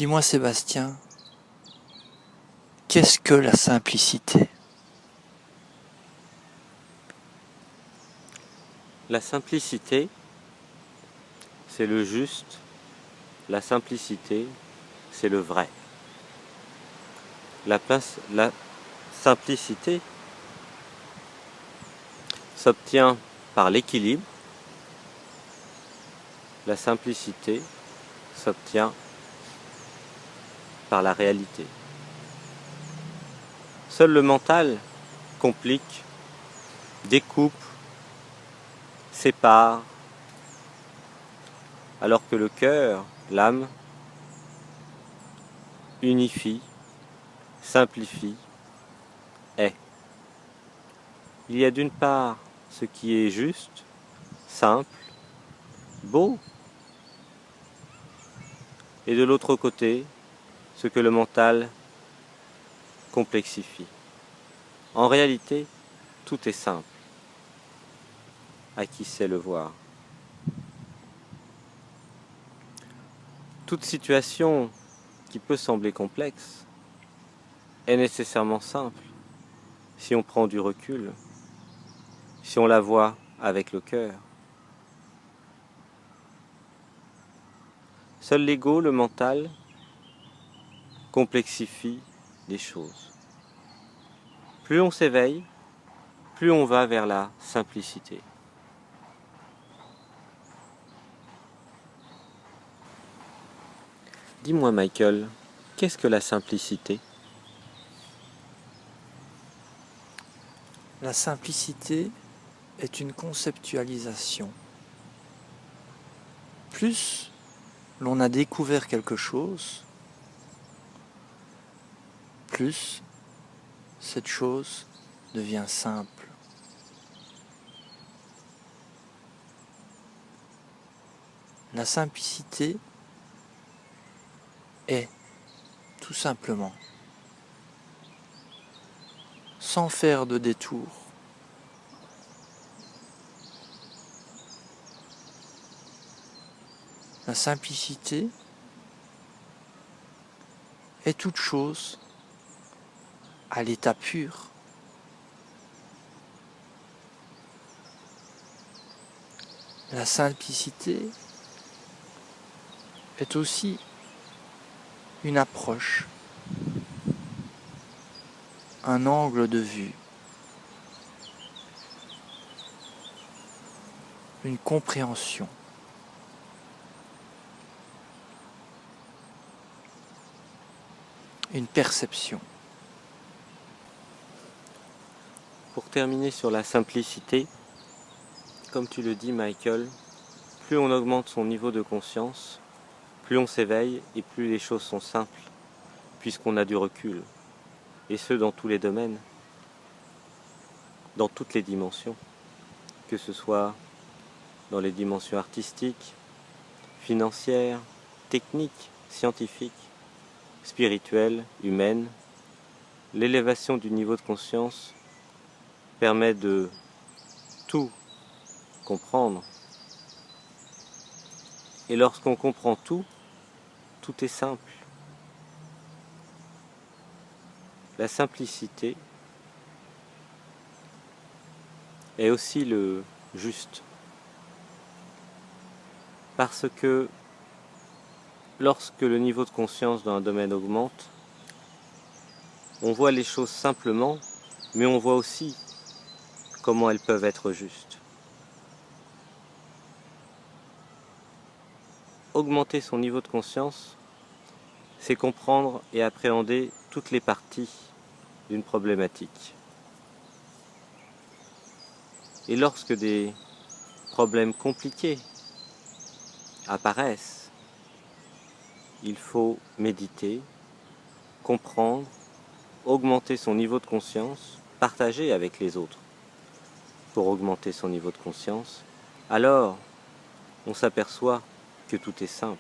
Dis-moi Sébastien, qu'est-ce que la simplicité? La simplicité, c'est le juste. La simplicité, c'est le vrai. La simplicité s'obtient par l'équilibre. La simplicité s'obtient par la réalité. Seul le mental complique, découpe, sépare, alors que le cœur, l'âme, unifie, simplifie, est. Il y a d'une part ce qui est juste, simple, beau, et de l'autre côté, ce que le mental complexifie. En réalité, tout est simple, à qui sait le voir. Toute situation qui peut sembler complexe est nécessairement simple si on prend du recul, si on la voit avec le cœur. Seul l'ego, le mental, complexifie les choses. Plus on s'éveille, plus on va vers la simplicité. Dis-moi Michael, qu'est-ce que la simplicité? La simplicité est une conceptualisation. Plus l'on a découvert quelque chose, plus cette chose devient simple. La simplicité est tout simplement, sans faire de détour, la simplicité est toute chose à l'état pur. La simplicité est aussi une approche, un angle de vue, une compréhension. Une perception. Pour terminer sur la simplicité, comme tu le dis Michael, plus on augmente son niveau de conscience, plus on s'éveille et plus les choses sont simples, puisqu'on a du recul, et ce dans tous les domaines, dans toutes les dimensions, que ce soit dans les dimensions artistiques, financières, techniques, scientifiques, spirituelles, humaines. L'élévation du niveau de conscience permet de tout comprendre. Et lorsqu'on comprend tout, tout est simple. La simplicité est aussi le juste. Parce que lorsque le niveau de conscience dans un domaine augmente, on voit les choses simplement, mais on voit aussi comment elles peuvent être justes. Augmenter son niveau de conscience, c'est comprendre et appréhender toutes les parties d'une problématique. Et lorsque des problèmes compliqués apparaissent, il faut méditer, comprendre, augmenter son niveau de conscience, partager avec les autres pour augmenter son niveau de conscience. Alors, on s'aperçoit que tout est simple.